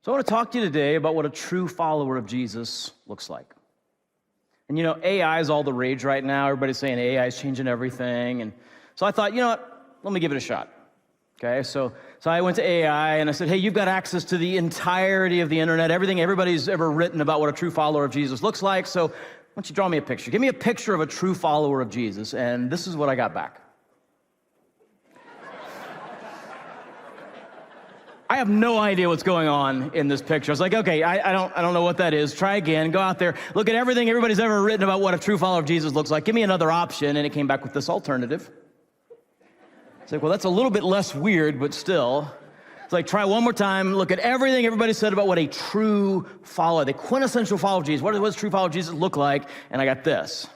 So I want to talk to you today about what a true follower of Jesus looks like. And you know, AI is all the rage right now. Everybody's saying AI is changing everything. And so I thought, you know what, let me give it a shot. Okay, so I went to AI and I said, hey, you've got access to the entirety of the internet, everything everybody's ever written about what a true follower of Jesus looks like. So why don't you draw me a picture? Give me a picture of a true follower of Jesus. And this is what I got back. I have no idea what's going on in this picture. I was like, okay, I don't know what that is. Try again, go out there, look at everything everybody's ever written about what a true follower of Jesus looks like. Give me another option, and it came back with this alternative. It's like, well, that's a little bit less weird, but still. It's like, try one more time, look at everything everybody said about what a true follower, the quintessential follower of Jesus, what does true follower of Jesus look like? And I got this.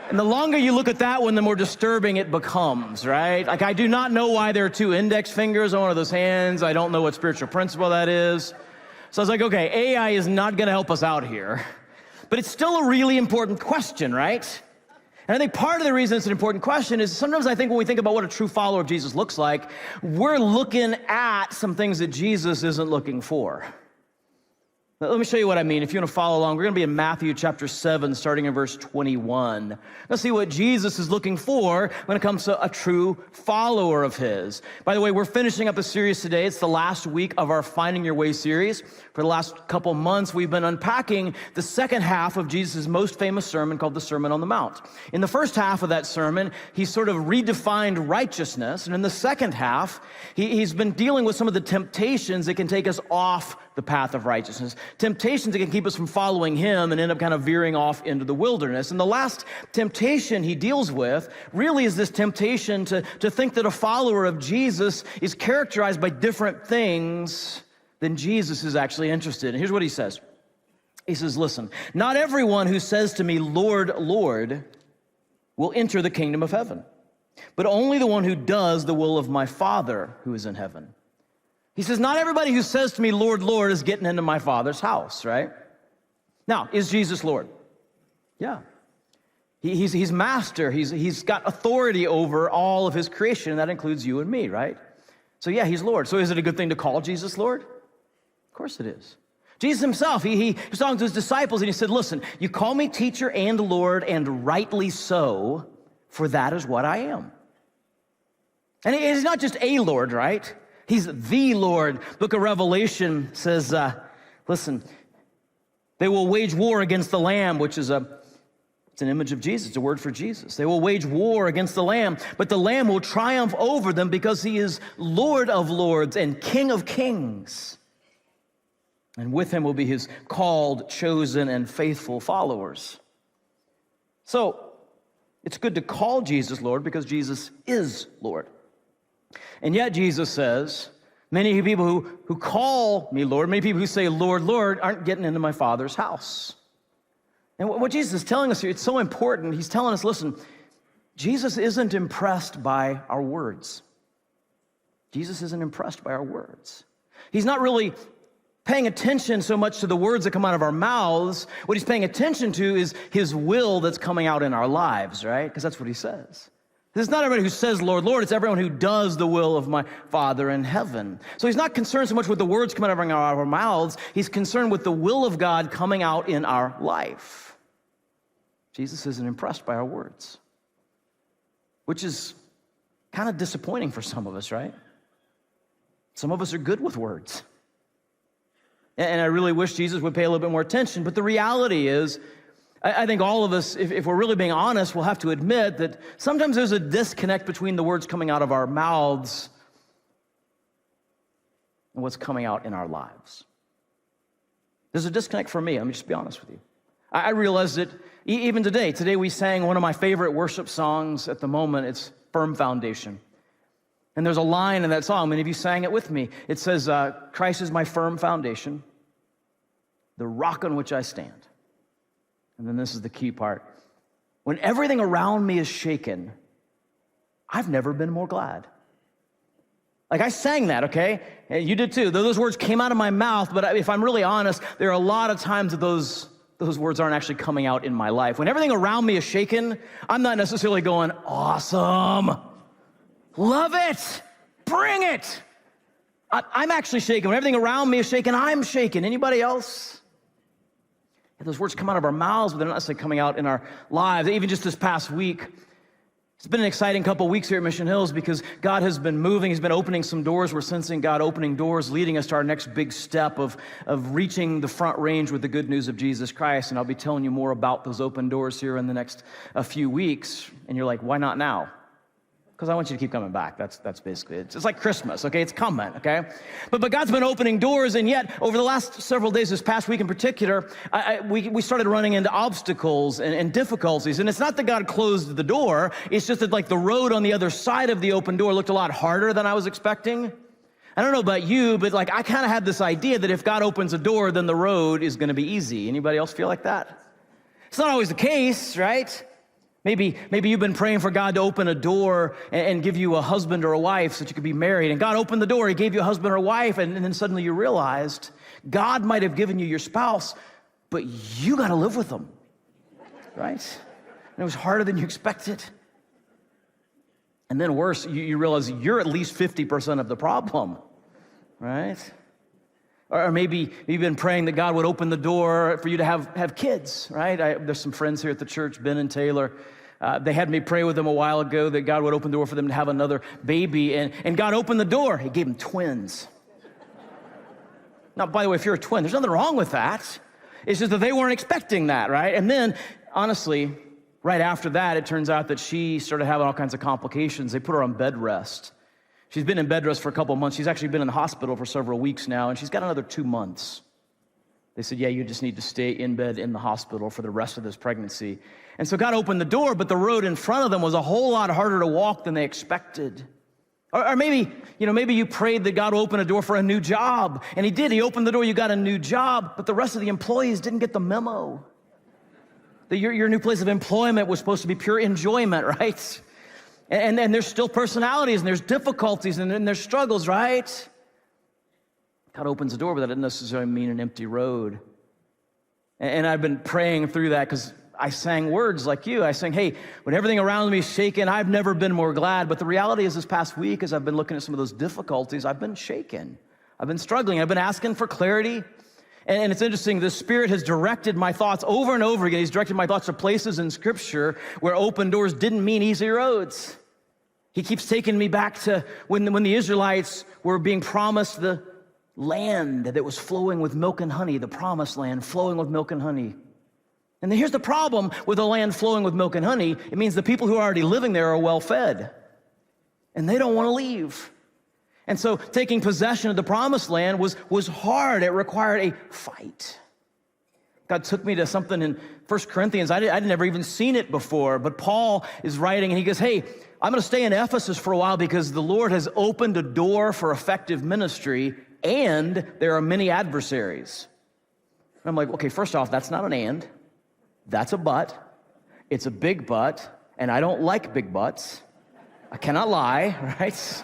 And the longer you look at that one, the more disturbing it becomes, right? Like, I do not know why there are two index fingers on one of those hands. I don't know what spiritual principle that is. So I was like, okay, AI is not gonna help us out here. But it's still a really important question, right? And I think part of the reason it's an important question is sometimes I think when we think about what a true follower of Jesus looks like, we're looking at some things that Jesus isn't looking for. Let me show you what I mean. If you want to follow along, we're going to be in Matthew chapter 7, starting in verse 21. Let's see what Jesus is looking for when it comes to a true follower of his. By the way, we're finishing up a series today. It's the last week of our Finding Your Way series. For the last couple months, we've been unpacking the second half of Jesus' most famous sermon called the Sermon on the Mount. In the first half of that sermon, he sort of redefined righteousness. And in the second half, he's been dealing with some of the temptations that can take us off the path of righteousness. Temptations that can keep us from following him and end up kind of veering off into the wilderness. And the last temptation he deals with really is this temptation to think that a follower of Jesus is characterized by different things than Jesus is actually interested in. Here's what he says. He says, listen, not everyone who says to me, Lord, Lord, will enter the kingdom of heaven, but only the one who does the will of my Father who is in heaven. He says, not everybody who says to me, Lord, Lord, is getting into my Father's house, right? Now, is Jesus Lord? Yeah. He's master. He's got authority over all of his creation, and that includes you and me, right? So yeah, he's Lord. So is it a good thing to call Jesus Lord? Of course it is. Jesus himself, he was talking to his disciples, and he said, listen, you call me teacher and Lord, and rightly so, for that is what I am. And he's not just a Lord, right? He's the Lord. Book of Revelation says, listen, they will wage war against the Lamb, which is it's an image of Jesus. It's a word for Jesus. They will wage war against the Lamb, but the Lamb will triumph over them because he is Lord of lords and King of kings. And with him will be his called, chosen, and faithful followers. So it's good to call Jesus Lord because Jesus is Lord. And yet Jesus says, many people who call me Lord, many people who say, Lord, Lord, aren't getting into my Father's house. And what Jesus is telling us here, it's so important. He's telling us, listen, Jesus isn't impressed by our words. Jesus isn't impressed by our words. He's not really paying attention so much to the words that come out of our mouths. What he's paying attention to is his will that's coming out in our lives, right? Because that's what he says. This is not everybody who says, Lord, Lord. It's everyone who does the will of my Father in heaven. So he's not concerned so much with the words coming out of our mouths. He's concerned with the will of God coming out in our life. Jesus isn't impressed by our words, which is kind of disappointing for some of us, right? Some of us are good with words. And I really wish Jesus would pay a little bit more attention. But the reality is, I think all of us, if we're really being honest, we'll have to admit that sometimes there's a disconnect between the words coming out of our mouths and what's coming out in our lives. There's a disconnect for me. Let me just be honest with you. I realize that even today we sang one of my favorite worship songs at the moment. It's Firm Foundation. And there's a line in that song, many of you sang it with me. It says, Christ is my firm foundation, the rock on which I stand. And then this is the key part. When everything around me is shaken, I've never been more glad. Like, I sang that, okay? And you did too. Those words came out of my mouth, but if I'm really honest, there are a lot of times that those words aren't actually coming out in my life. When everything around me is shaken, I'm not necessarily going, awesome, love it, bring it. I'm actually shaking. When everything around me is shaking, I'm shaking. Anybody else? And those words come out of our mouths, but they're not necessarily coming out in our lives. Even just this past week, it's been an exciting couple of weeks here at Mission Hills because God has been moving. He's been opening some doors. We're sensing God opening doors, leading us to our next big step of reaching the front range with the good news of Jesus Christ. And I'll be telling you more about those open doors here in the next few weeks. And you're like, why not now? Because I want you to keep coming back. That's basically it. It's like Christmas, okay? It's coming, okay? But God's been opening doors, and yet over the last several days, this past week in particular, we started running into obstacles and difficulties. And it's not that God closed the door. It's just that like the road on the other side of the open door looked a lot harder than I was expecting. I don't know about you, but like I kind of had this idea that if God opens a door, then the road is going to be easy. Anybody else feel like that? It's not always the case, right? Maybe you've been praying for God to open a door and give you a husband or a wife so that you could be married. And God opened the door, he gave you a husband or a wife, and then suddenly you realized God might have given you your spouse, but you got to live with them, right? And it was harder than you expected. And then worse, you realize you're at least 50% of the problem, right? Or maybe you've been praying that God would open the door for you to have kids, right? There's some friends here at the church, Ben and Taylor. They had me pray with them a while ago that God would open the door for them to have another baby. And God opened the door. He gave them twins. Now, by the way, if you're a twin, there's nothing wrong with that. It's just that they weren't expecting that, right? And then, honestly, right after that, it turns out that she started having all kinds of complications. They put her on bed rest. She's been in bed rest for a couple of months. She's actually been in the hospital for several weeks now, and she's got another 2 months. They said, yeah, you just need to stay in bed in the hospital for the rest of this pregnancy. And so God opened the door, but the road in front of them was a whole lot harder to walk than they expected. Or maybe you prayed that God would open a door for a new job, and he did. He opened the door, you got a new job, but the rest of the employees didn't get the memo. That your new place of employment was supposed to be pure enjoyment, right? And there's still personalities, and there's difficulties, and there's struggles, right? God opens the door, but that doesn't necessarily mean an empty road. And I've been praying through that because I sang words like you. I sang, hey, when everything around me is shaken, I've never been more glad. But the reality is this past week, as I've been looking at some of those difficulties, I've been shaken. I've been struggling. I've been asking for clarity. And it's interesting, the Spirit has directed my thoughts over and over again. He's directed my thoughts to places in Scripture where open doors didn't mean easy roads. He keeps taking me back to when the Israelites were being promised the land that was flowing with milk and honey, the promised land flowing with milk and honey. And then here's the problem with a land flowing with milk and honey. It means the people who are already living there are well fed, and they don't want to leave. And so taking possession of the promised land was hard. It required a fight. God took me to something in 1 Corinthians. I'd never even seen it before, but Paul is writing, and he goes, hey, I'm going to stay in Ephesus for a while because the Lord has opened a door for effective ministry, and there are many adversaries. And I'm like, okay, first off, that's not an and. That's a but. It's a big but, and I don't like big buts. I cannot lie, right?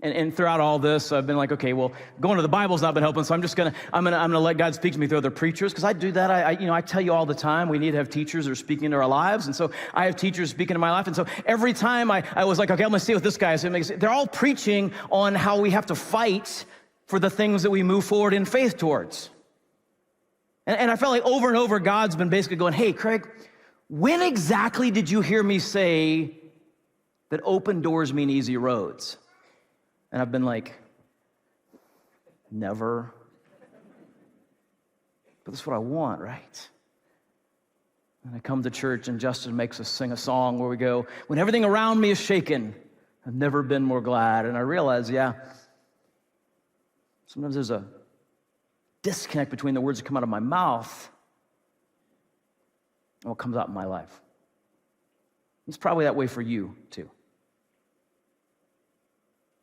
And throughout all this, I've been like, okay, well, going to the Bible's not been helping, so I'm gonna let God speak to me through other preachers, because I do that. I tell you all the time, we need to have teachers that are speaking into our lives, and so I have teachers speaking in my life, and so every time I was like, okay, I'm gonna see what this guy is. They're all preaching on how we have to fight for the things that we move forward in faith towards. And I felt like over and over, God's been basically going, hey, Craig, when exactly did you hear me say that open doors mean easy roads? And I've been like, never. But that's what I want, right? And I come to church and Justin makes us sing a song where we go, when everything around me is shaken, I've never been more glad. And I realize, yeah, sometimes there's a disconnect between the words that come out of my mouth and what comes out in my life. It's probably that way for you, too.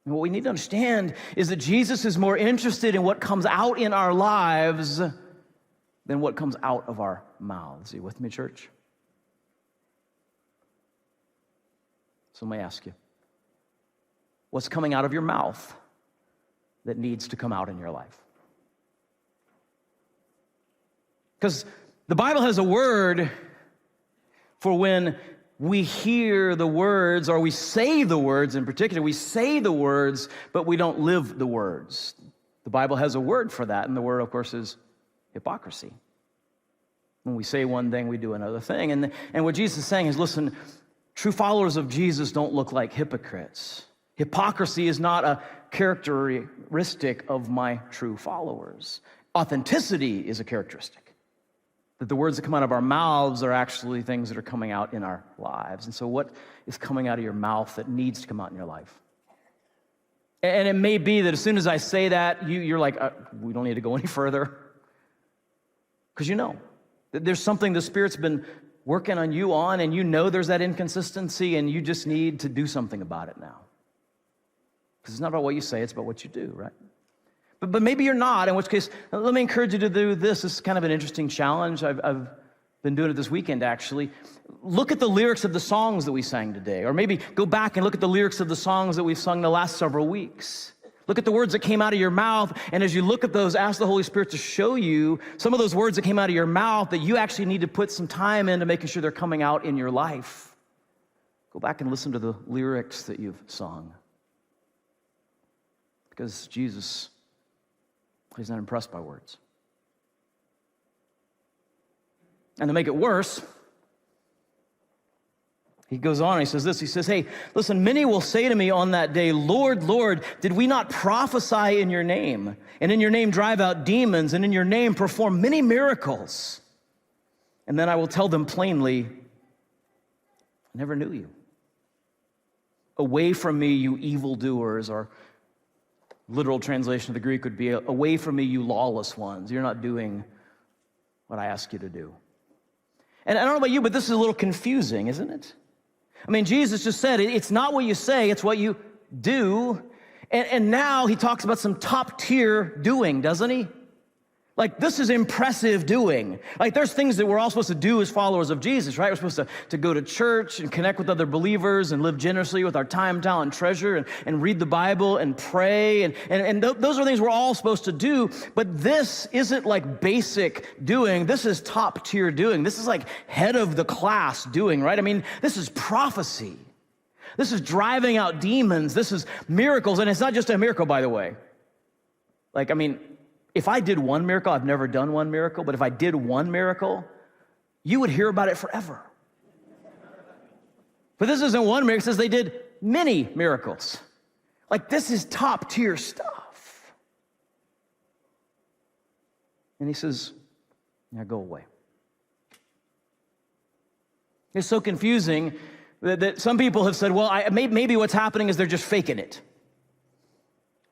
And what we need to understand is that Jesus is more interested in what comes out in our lives than what comes out of our mouths. Are you with me, church? So let me ask you, what's coming out of your mouth that needs to come out in your life? Because the Bible has a word for when we hear the words, or we say the words in particular. We say the words, but we don't live the words. The Bible has a word for that, and the word, of course, is hypocrisy. When we say one thing, we do another thing. And what Jesus is saying is, listen, true followers of Jesus don't look like hypocrites. Hypocrisy is not a characteristic of my true followers. Authenticity is a characteristic. That the words that come out of our mouths are actually things that are coming out in our lives. And so what is coming out of your mouth that needs to come out in your life? And it may be that as soon as I say that, you're like, we don't need to go any further. Because you know that there's something the Spirit's been working on you on, and you know there's that inconsistency, and you just need to do something about it now. Because it's not about what you say, it's about what you do, right? But maybe you're not, in which case, let me encourage you to do this. This is kind of an interesting challenge. I've been doing it this weekend, actually. Look at the lyrics of the songs that we sang today, or maybe go back and look at the lyrics of the songs that we've sung the last several weeks. Look at the words that came out of your mouth, and as you look at those, ask the Holy Spirit to show you some of those words that came out of your mouth that you actually need to put some time into making sure they're coming out in your life. Go back and listen to the lyrics that you've sung. Because Jesus, he's not impressed by words. And to make it worse, he goes on and he says this, he says, hey, listen, many will say to me on that day, Lord, Lord, did we not prophesy in your name, and in your name drive out demons, and in your name perform many miracles? And then I will tell them plainly, I never knew you. Away from me, you evildoers, or literal translation of the Greek would be, away from me, you lawless ones. You're not doing what I ask you to do. And I don't know about you, but this is a little confusing, isn't it? I mean, Jesus just said, it's not what you say, it's what you do. And now he talks about some top tier doing, doesn't he? Like, this is impressive doing. Like, there's things that we're all supposed to do as followers of Jesus, right? We're supposed to go to church and connect with other believers and live generously with our time, talent, treasure, and read the Bible and pray. And those are things we're all supposed to do. But this isn't like basic doing. This is top tier doing. This is like head of the class doing, right? I mean, this is prophecy. This is driving out demons. This is miracles. And it's not just a miracle, by the way. Like, I mean, if I did one miracle, I've never done one miracle, but if I did one miracle, you would hear about it forever. But this isn't one miracle, it says they did many miracles. Like, this is top tier stuff. And he says, now go away. It's so confusing that some people have said, well, maybe what's happening is they're just faking it,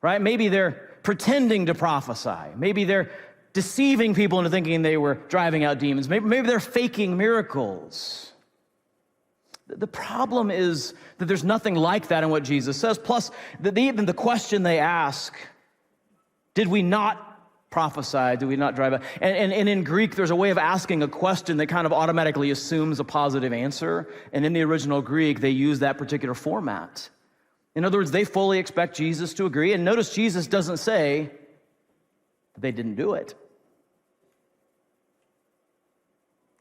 right? Maybe they're pretending to prophesy. Maybe they're deceiving people into thinking they were driving out demons. Maybe they're faking miracles. The problem is that there's nothing like that in what Jesus says. Plus, even the question they ask, did we not prophesy? Did we not drive out? And in Greek, there's a way of asking a question that kind of automatically assumes a positive answer. And in the original Greek, they use that particular format. In other words, they fully expect Jesus to agree. And notice Jesus doesn't say that they didn't do it.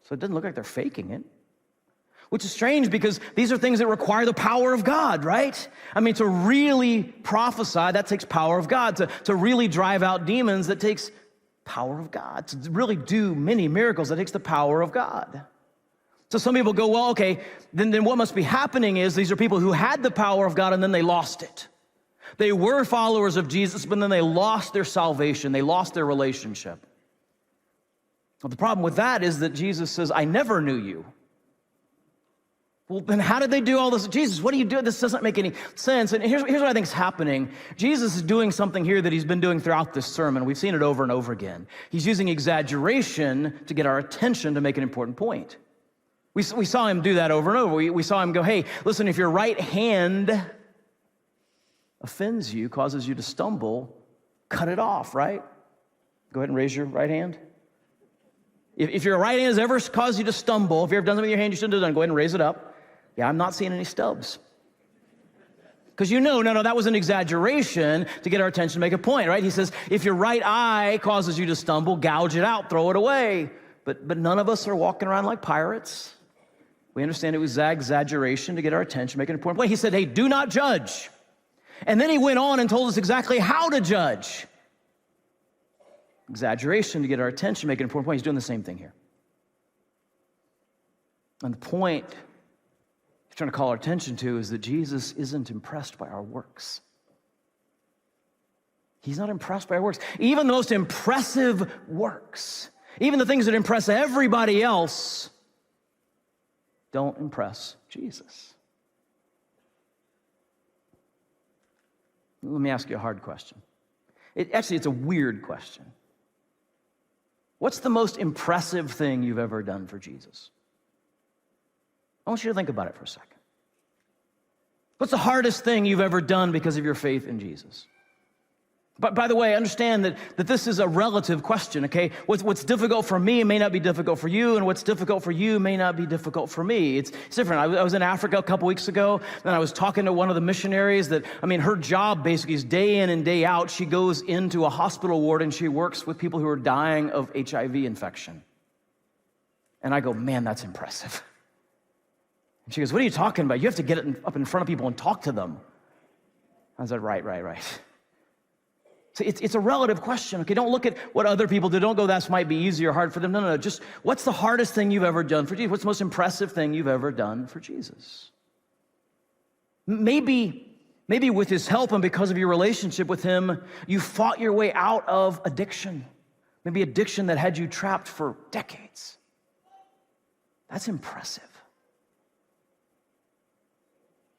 So it doesn't look like they're faking it. Which is strange because these are things that require the power of God, right? I mean, to really prophesy, that takes power of God. To really drive out demons, that takes power of God. To really do many miracles, that takes the power of God. So some people go, well, okay, then what must be happening is these are people who had the power of God and then they lost it. They were followers of Jesus, but then they lost their salvation. They lost their relationship. Well, the problem with that is that Jesus says, I never knew you. Well, then how did they do all this? Jesus, what are you doing? This doesn't make any sense. And here's what I think is happening. Jesus is doing something here that he's been doing throughout this sermon. We've seen it over and over again. He's using exaggeration to get our attention to make an important point. We saw him do that over and over. We saw him go, hey, listen, if your right hand offends you, causes you to stumble, cut it off, right? Go ahead and raise your right hand. If your right hand has ever caused you to stumble, if you've ever done something with your hand you shouldn't have done, go ahead and raise it up. Yeah, I'm not seeing any stubs. Because no, that was an exaggeration to get our attention to make a point, right? He says, if your right eye causes you to stumble, gouge it out, throw it away. But none of us are walking around like pirates. We understand it was exaggeration to get our attention, make an important point. He said, hey, do not judge. And then he went on and told us exactly how to judge. Exaggeration to get our attention, make an important point. He's doing the same thing here. And the point he's trying to call our attention to is that Jesus isn't impressed by our works. He's not impressed by our works. Even the most impressive works, even the things that impress everybody else, don't impress Jesus. Let me ask you a hard question. It's a weird question. What's the most impressive thing you've ever done for Jesus? I want you to think about it for a second. What's the hardest thing you've ever done because of your faith in Jesus? But by the way, understand that this is a relative question, okay? What's difficult for me may not be difficult for you, and what's difficult for you may not be difficult for me. It's different. I was in Africa a couple weeks ago, and I was talking to one of the missionaries that, her job basically is day in and day out. She goes into a hospital ward, and she works with people who are dying of HIV infection. And I go, man, that's impressive. And she goes, what are you talking about? You have to get up in front of people and talk to them. I was like, right. So it's a relative question, okay? Don't look at what other people do. Don't go, that might be easy or hard for them. No. Just what's the hardest thing you've ever done for Jesus? What's the most impressive thing you've ever done for Jesus? Maybe with his help and because of your relationship with him, you fought your way out of addiction. Maybe addiction that had you trapped for decades. That's impressive.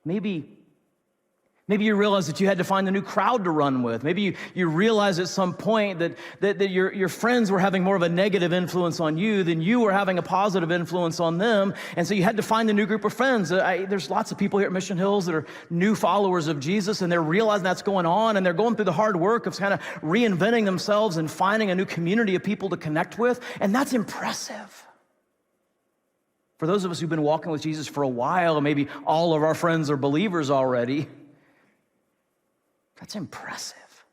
Maybe you realize that you had to find a new crowd to run with. Maybe you realize at some point that your friends were having more of a negative influence on you than you were having a positive influence on them. And so you had to find a new group of friends. There's lots of people here at Mission Hills that are new followers of Jesus, and they're realizing that's going on, and they're going through the hard work of kind of reinventing themselves and finding a new community of people to connect with. And that's impressive. For those of us who've been walking with Jesus for a while, and maybe all of our friends are believers already, that's impressive.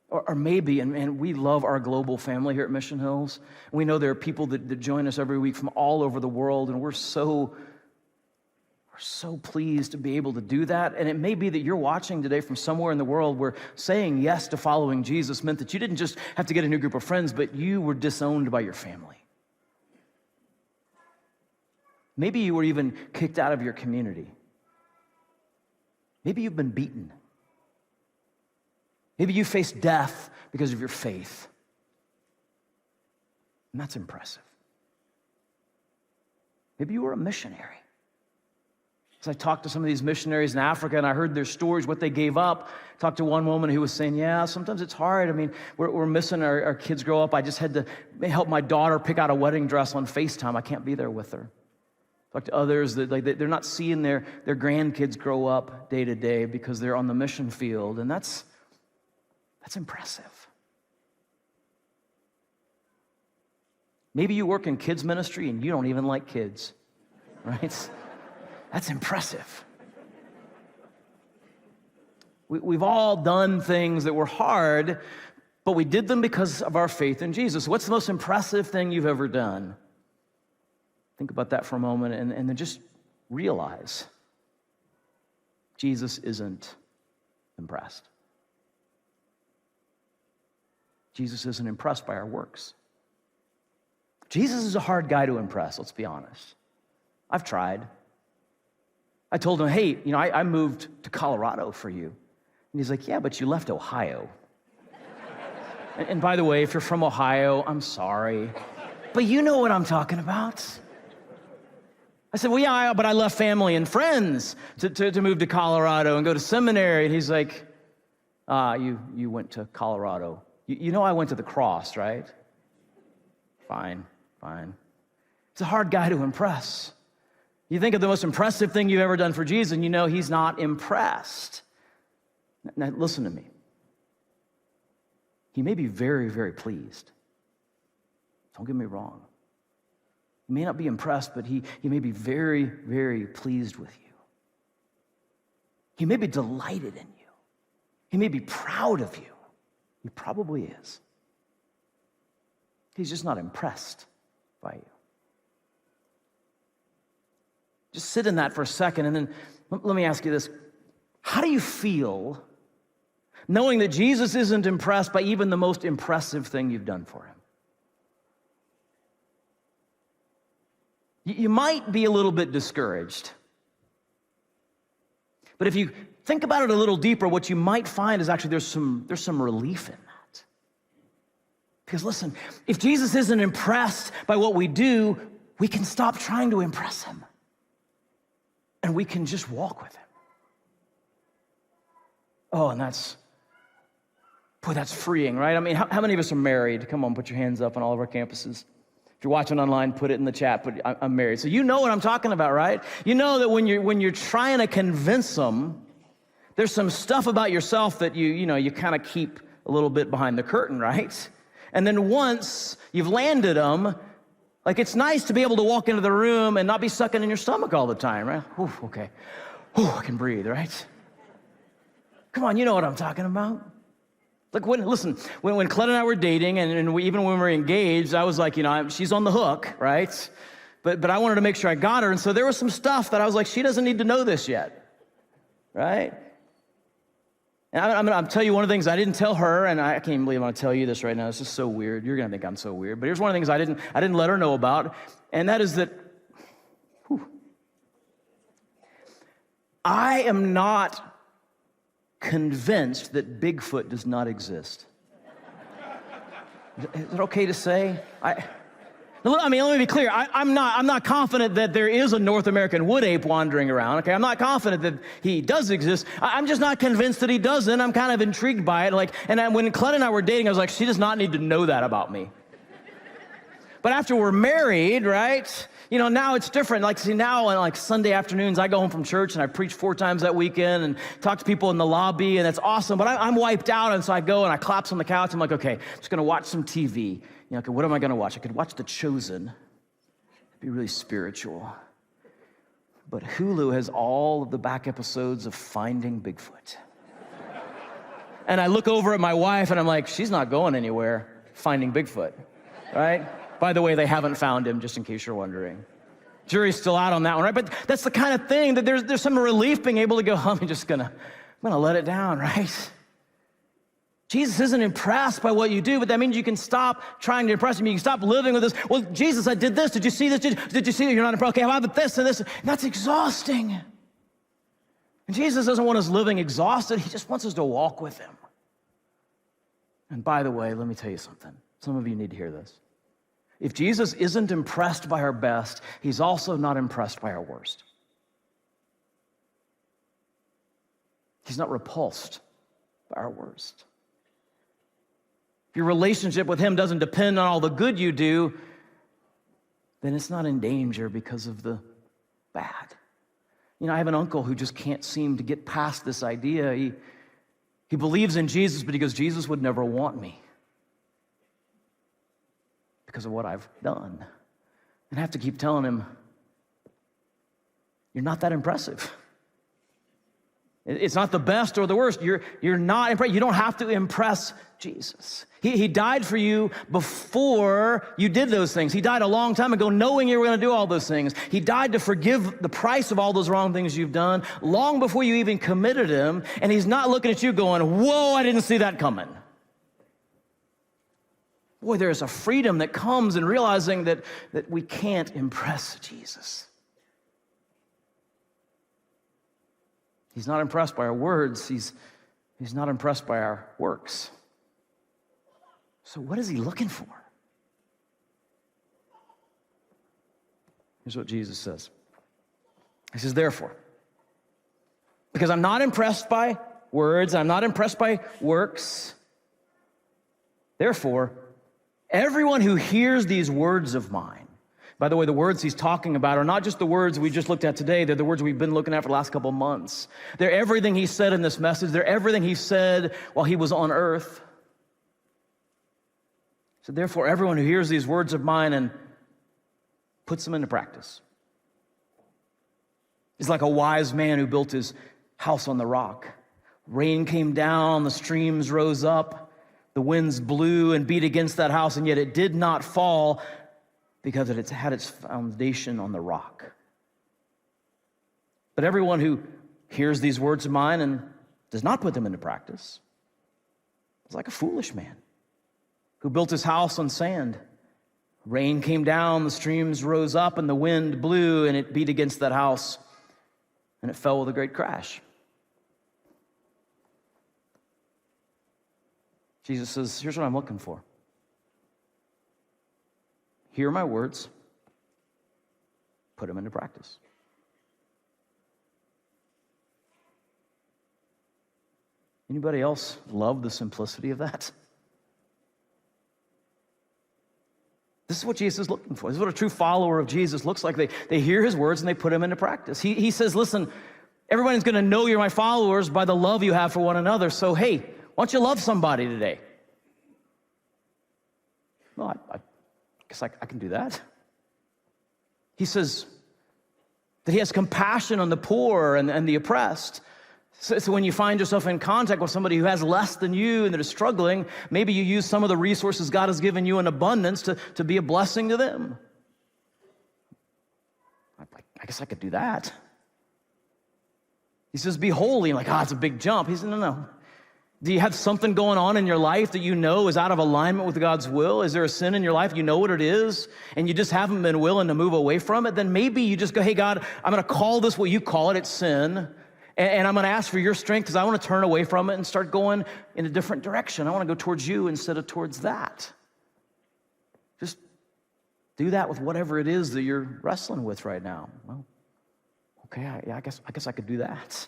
Or maybe, and we love our global family here at Mission Hills. We know there are people that join us every week from all over the world, and we're so pleased to be able to do that. And it may be that you're watching today from somewhere in the world where saying yes to following Jesus meant that you didn't just have to get a new group of friends, but you were disowned by your family. Maybe you were even kicked out of your community. Maybe you've been beaten. Maybe you faced death because of your faith. And that's impressive. Maybe you were a missionary. As I talked to some of these missionaries in Africa and I heard their stories, what they gave up, talked to one woman who was saying, yeah, sometimes it's hard. We're missing our kids grow up. I just had to help my daughter pick out a wedding dress on FaceTime. I can't be there with her. Talk to others that they're not seeing their grandkids grow up day to day because they're on the mission field, and that's impressive. Maybe you work in kids ministry and you don't even like kids, right? That's impressive. We've all done things that were hard, but we did them because of our faith in Jesus. What's the most impressive thing you've ever done? Think about that for a moment and then just realize Jesus isn't impressed. Jesus isn't impressed by our works. Jesus is a hard guy to impress, let's be honest. I've tried. I told him, hey, I moved to Colorado for you. And he's like, yeah, but you left Ohio. and by the way, if you're from Ohio, I'm sorry. But you know what I'm talking about. I said, well, yeah, but I left family and friends to move to Colorado and go to seminary. And he's like, you went to Colorado. You know I went to the cross, right? Fine. It's a hard guy to impress. You think of the most impressive thing you've ever done for Jesus, and you know he's not impressed. Now, listen to me. He may be very, very pleased. Don't get me wrong. He may not be impressed, but he may be very, very pleased with you. He may be delighted in you. He may be proud of you. He probably is. He's just not impressed by you. Just sit in that for a second, and then let me ask you this. How do you feel knowing that Jesus isn't impressed by even the most impressive thing you've done for him? You might be a little bit discouraged. But if you think about it a little deeper, what you might find is actually there's some relief in that. Because listen, if Jesus isn't impressed by what we do, we can stop trying to impress him. And we can just walk with him. Oh, and that's freeing, right? I mean, how many of us are married? Come on, put your hands up on all of our campuses. If you're watching online, put it in the chat, but I'm married. So you know what I'm talking about, right? You know that when you're trying to convince them, there's some stuff about yourself that you kind of keep a little bit behind the curtain, right? And then once you've landed them, like it's nice to be able to walk into the room and not be sucking in your stomach all the time, right? Whew, okay. Whew, I can breathe, right? Come on, you know what I'm talking about. Like when Colette and I were dating, and even when we were engaged, I was like, she's on the hook, right? But I wanted to make sure I got her, and so there was some stuff that I was like, she doesn't need to know this yet, right? And I'm going to tell you one of the things I didn't tell her, and I can't believe I'm going to tell you this right now. It's just so weird. You're going to think I'm so weird. But here's one of the things I didn't let her know about, and that is that I am not convinced that Bigfoot does not exist. Is it okay to say? Let me be clear. I'm not confident that there is a North American wood ape wandering around. Okay, I'm not confident that he does exist. I'm just not convinced that he doesn't. I'm kind of intrigued by it. When Colette and I were dating, I was like, she does not need to know that about me. But after we're married, right? Now it's different. Now on Sunday afternoons, I go home from church and I preach 4 times that weekend and talk to people in the lobby, and that's awesome. But I'm wiped out, and so I go and I collapse on the couch. I'm like, okay, I'm just gonna watch some TV. Okay, what am I gonna watch? I could watch The Chosen. It'd be really spiritual. But Hulu has all of the back episodes of Finding Bigfoot. And I look over at my wife and I'm like, she's not going anywhere. Finding Bigfoot, right? By the way, they haven't found him, just in case you're wondering. Jury's still out on that one, right? But that's the kind of thing that there's some relief being able to go, I'm gonna let it down, right? Jesus isn't impressed by what you do, but that means you can stop trying to impress him. You can stop living with this. Well, Jesus, I did this. Did you see this? Did you see that you're not impressed? Okay, how about this and this? And that's exhausting. And Jesus doesn't want us living exhausted. He just wants us to walk with him. And by the way, let me tell you something. Some of you need to hear this. If Jesus isn't impressed by our best, he's also not impressed by our worst. He's not repulsed by our worst. If your relationship with him doesn't depend on all the good you do, then it's not in danger because of the bad. I have an uncle who just can't seem to get past this idea. He believes in Jesus, but he goes, Jesus would never want me because of what I've done. And I have to keep telling him, you're not that impressive. It's not the best or the worst. You're not impressed. You don't have to impress Jesus. He died for you before you did those things. He died a long time ago knowing you were going to do all those things. He died to forgive the price of all those wrong things you've done long before you even committed him. And he's not looking at you going, whoa, I didn't see that coming. Boy, there's a freedom that comes in realizing that we can't impress Jesus. He's not impressed by our words. He's not impressed by our works. So what is he looking for? Here's what Jesus says. He says, therefore, because I'm not impressed by words, I'm not impressed by works, therefore, everyone who hears these words of mine. By the way, the words he's talking about are not just the words we just looked at today. They're the words we've been looking at for the last couple of months. They're everything he said in this message. They're everything he said while he was on earth. So therefore, everyone who hears these words of mine and puts them into practice is like a wise man who built his house on the rock. Rain came down, the streams rose up, the winds blew and beat against that house, and yet it did not fall, because it had its foundation on the rock. But everyone who hears these words of mine and does not put them into practice is like a foolish man who built his house on sand. Rain came down, the streams rose up, and the wind blew, and it beat against that house, and it fell with a great crash. Jesus says, here's what I'm looking for. Hear my words, put them into practice. Anybody else love the simplicity of that? This is what Jesus is looking for. This is what a true follower of Jesus looks like. They hear his words and they put them into practice. He says, listen, everybody's going to know you're my followers by the love you have for one another. So, hey, why don't you love somebody today? Well, I guess I can do that. He says that he has compassion on the poor and the oppressed. So when you find yourself in contact with somebody who has less than you and that is struggling, maybe you use some of the resources God has given you in abundance to be a blessing to them. I guess I could do that. He says, be holy. I'm like, it's a big jump. He said, no. Do you have something going on in your life that you know is out of alignment with God's will? Is there a sin in your life? You know what it is, and you just haven't been willing to move away from it? Then maybe you just go, hey, God, I'm going to call this what you call it. It's sin. And I'm going to ask for your strength because I want to turn away from it and start going in a different direction. I want to go towards you instead of towards that. Just do that with whatever it is that you're wrestling with right now. Well, okay, I guess I could do that.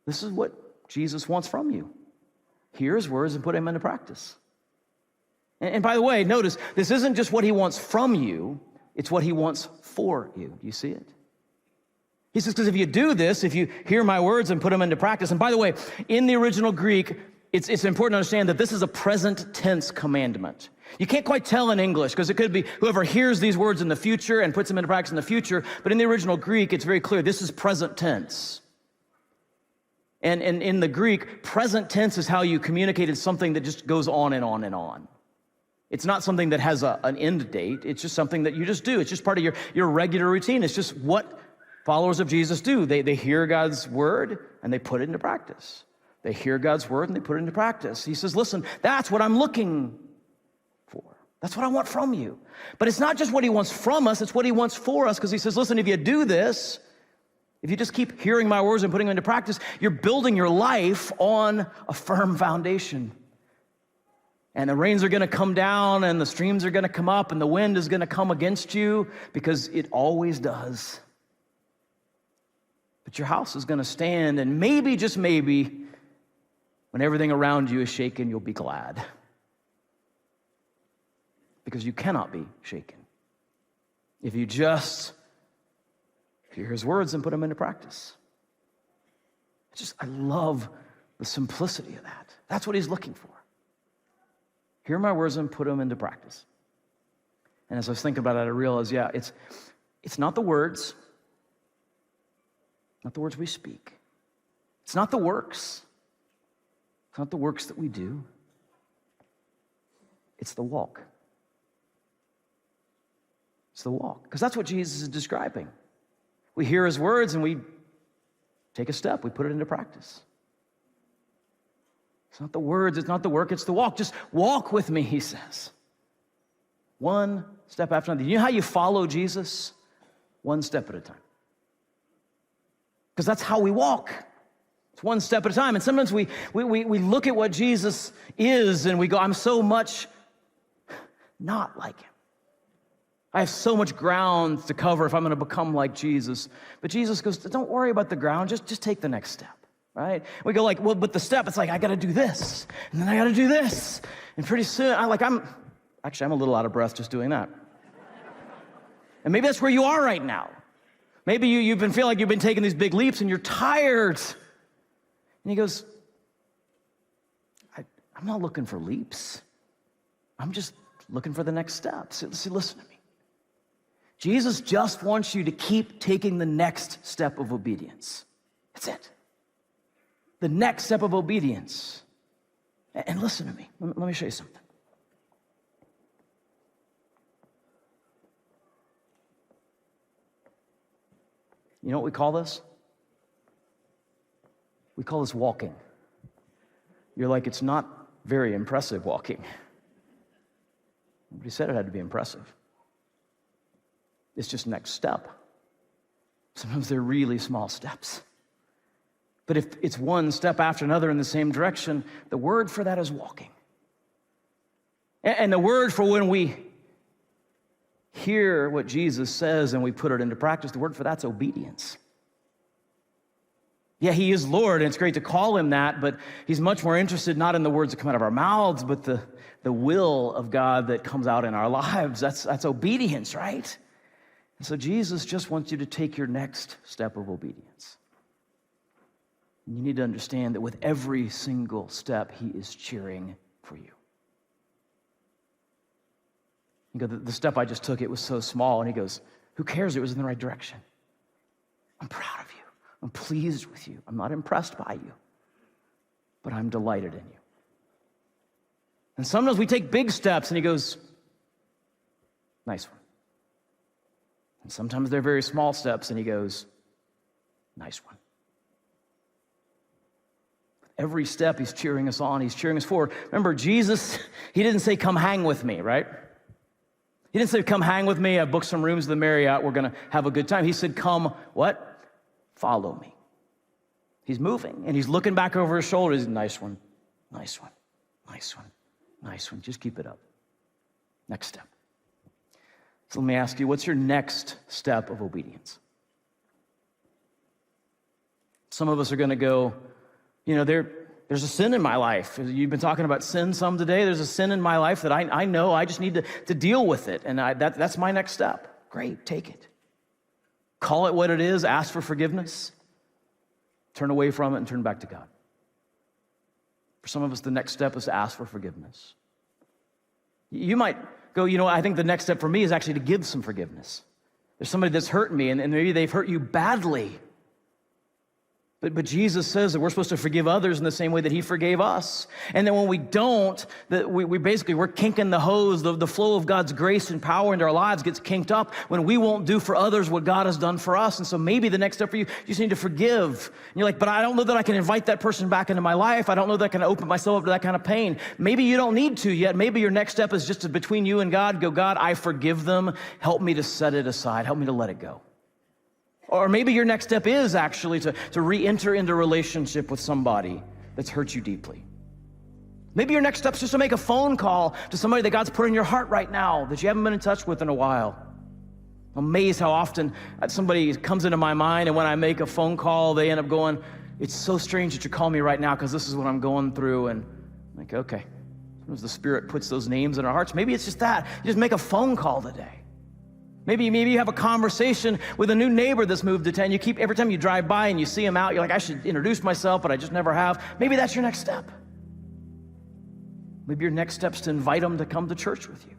This is what Jesus wants from you. Hear his words and put them into practice. And by the way, notice, this isn't just what he wants from you, it's what he wants for you. Do you see it? He says, because if you do this, if you hear my words and put them into practice, and by the way, in the original Greek, it's important to understand that this is a present tense commandment. You can't quite tell in English, because it could be whoever hears these words in the future and puts them into practice in the future, but in the original Greek, it's very clear, this is present tense. And in the Greek, present tense is how you communicated something that just goes on and on and on. It's not something that has an end date, it's just something that you just do. It's just part of your regular routine. It's just what followers of Jesus do. They hear God's word and they put it into practice. They hear God's word and they put it into practice. He says, listen, that's what I'm looking for. That's what I want from you. But it's not just what he wants from us, it's what he wants for us, because he says, listen, if you do this, if you just keep hearing my words and putting them into practice, you're building your life on a firm foundation. And the rains are going to come down and the streams are going to come up and the wind is going to come against you, because it always does. But your house is going to stand, and maybe, just maybe, when everything around you is shaken, you'll be glad. Because you cannot be shaken if you just hear his words and put them into practice. I love the simplicity of that. That's what he's looking for. Hear my words and put them into practice. And as I was thinking about it, I realized, it's not the words. Not the words we speak. It's not the works. It's not the works that we do. It's the walk. It's the walk. Because that's what Jesus is describing. We hear his words and we take a step. We put it into practice. It's not the words. It's not the work. It's the walk. Just walk with me, he says. One step after another. You know how you follow Jesus? One step at a time. Because that's how we walk. It's one step at a time. And sometimes we look at what Jesus is and we go, I'm so much not like him. I have so much ground to cover if I'm going to become like Jesus. But Jesus goes, don't worry about the ground. Just take the next step, right? We go like, well, but the step, it's like, I got to do this. And then I got to do this. And pretty soon, I'm a little out of breath just doing that. And maybe that's where you are right now. Maybe you've been feeling like you've been taking these big leaps and you're tired. And he goes, I'm not looking for leaps. I'm just looking for the next step. See, listen to me. Jesus just wants you to keep taking the next step of obedience. That's it. The next step of obedience. And listen to me. Let me show you something. You know what we call this? We call this walking. You're like, it's not very impressive walking. Nobody said it had to be impressive. It's just next step. Sometimes they're really small steps. But if it's one step after another in the same direction, the word for that is walking. And the word for when we hear what Jesus says and we put it into practice, the word for that's obedience. Yeah, he is Lord, and it's great to call him that, but he's much more interested not in the words that come out of our mouths, but the will of God that comes out in our lives. That's obedience, right? And so Jesus just wants you to take your next step of obedience. And you need to understand that with every single step, he is cheering for you. You go, the step I just took, it was so small, and he goes, who cares? It was in the right direction. I'm proud of you. I'm pleased with you. I'm not impressed by you, but I'm delighted in you. And sometimes we take big steps, and he goes, nice one. And sometimes they're very small steps, and he goes, nice one. Every step, he's cheering us on. He's cheering us forward. Remember, Jesus, he didn't say, come hang with me, right? He didn't say, come hang with me. I've booked some rooms at the Marriott. We're going to have a good time. He said, come, what? Follow me. He's moving, and he's looking back over his shoulder. He's, nice one, nice one, nice one, nice one. Just keep it up. Next step. So let me ask you, what's your next step of obedience? Some of us are going to go, there's a sin in my life. You've been talking about sin some today. There's a sin in my life that I know I just need to deal with it, and that's my next step. Great, take it. Call it what it is, ask for forgiveness, turn away from it, and turn back to God. For some of us, the next step is to ask for forgiveness. You might go, I think the next step for me is actually to give some forgiveness. There's somebody that's hurt me, and maybe they've hurt you badly. But Jesus says that we're supposed to forgive others in the same way that he forgave us. And then when we don't, that we're kinking the hose. The flow of God's grace and power into our lives gets kinked up when we won't do for others what God has done for us. And so maybe the next step for you, you just need to forgive. And you're like, but I don't know that I can invite that person back into my life. I don't know that I can open myself up to that kind of pain. Maybe you don't need to yet. Maybe your next step is just between you and God. Go, God, I forgive them. Help me to set it aside. Help me to let it go. Or maybe your next step is actually to re-enter into a relationship with somebody that's hurt you deeply. Maybe your next step is just to make a phone call to somebody that God's put in your heart right now that you haven't been in touch with in a while. I'm amazed how often somebody comes into my mind, and when I make a phone call, they end up going, it's so strange that you call me right now because this is what I'm going through. And I'm like, okay. Sometimes the Spirit puts those names in our hearts. Maybe it's just that. You just make a phone call today. Maybe you have a conversation with a new neighbor that's moved to town. Every time you drive by and you see him out, you're like, I should introduce myself, but I just never have. Maybe that's your next step. Maybe your next step's to invite them to come to church with you.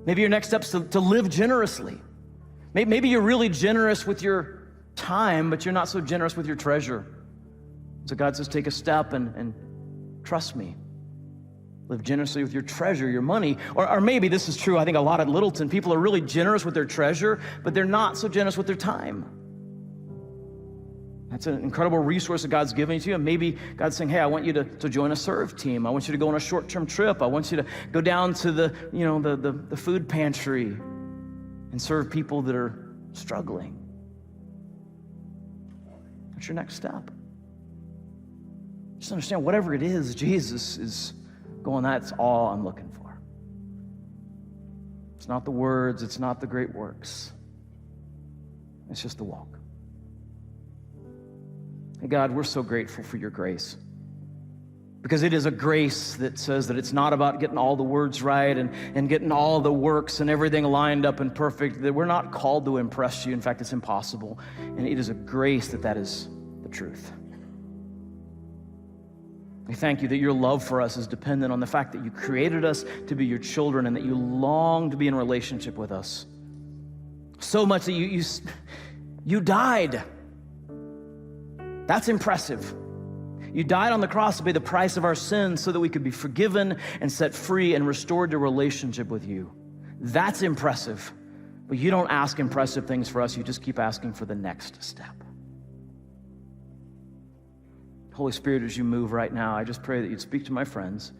Maybe your next step's to live generously. Maybe you're really generous with your time, but you're not so generous with your treasure. So God says, take a step and trust me. Live generously with your treasure, your money. Or maybe this is true, I think a lot at Littleton, people are really generous with their treasure, but they're not so generous with their time. That's an incredible resource that God's given to you. And maybe God's saying, hey, I want you to join a serve team. I want you to go on a short-term trip. I want you to go down to the food pantry and serve people that are struggling. What's your next step? Just understand, whatever it is, Jesus is going, that's all I'm looking for. It's not the words, it's not the great works. It's just the walk. Hey God, we're so grateful for your grace. Because it is a grace that says that it's not about getting all the words right and getting all the works and everything lined up and perfect, that we're not called to impress you. In fact, it's impossible. And it is a grace that is the truth. We thank you that your love for us is dependent on the fact that you created us to be your children and that you long to be in relationship with us. So much that you died. That's impressive. You died on the cross to pay the price of our sins so that we could be forgiven and set free and restored to relationship with you. That's impressive. But you don't ask impressive things for us. You just keep asking for the next step. Holy Spirit, as you move right now, I just pray that you'd speak to my friends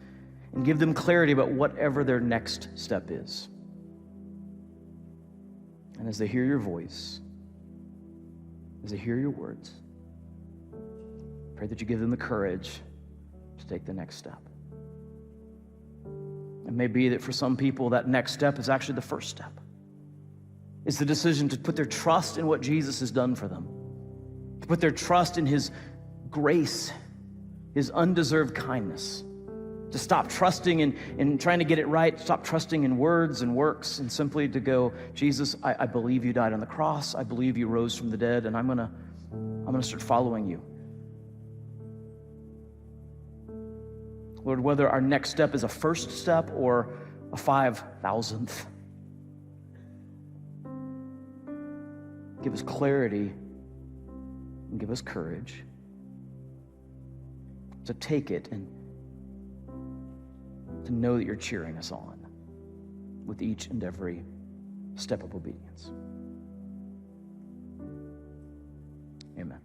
and give them clarity about whatever their next step is. And as they hear your voice, as they hear your words, pray that you give them the courage to take the next step. It may be that for some people, that next step is actually the first step. It's the decision to put their trust in what Jesus has done for them, to put their trust in his grace, his undeserved kindness, to stop trusting in trying to get it right, stop trusting in words and works, and simply to go, Jesus, I believe you died on the cross, I believe you rose from the dead, and I'm gonna start following you. Lord, whether our next step is a first step or a 5,000th, give us clarity and give us courage to take it and to know that you're cheering us on with each and every step of obedience. Amen.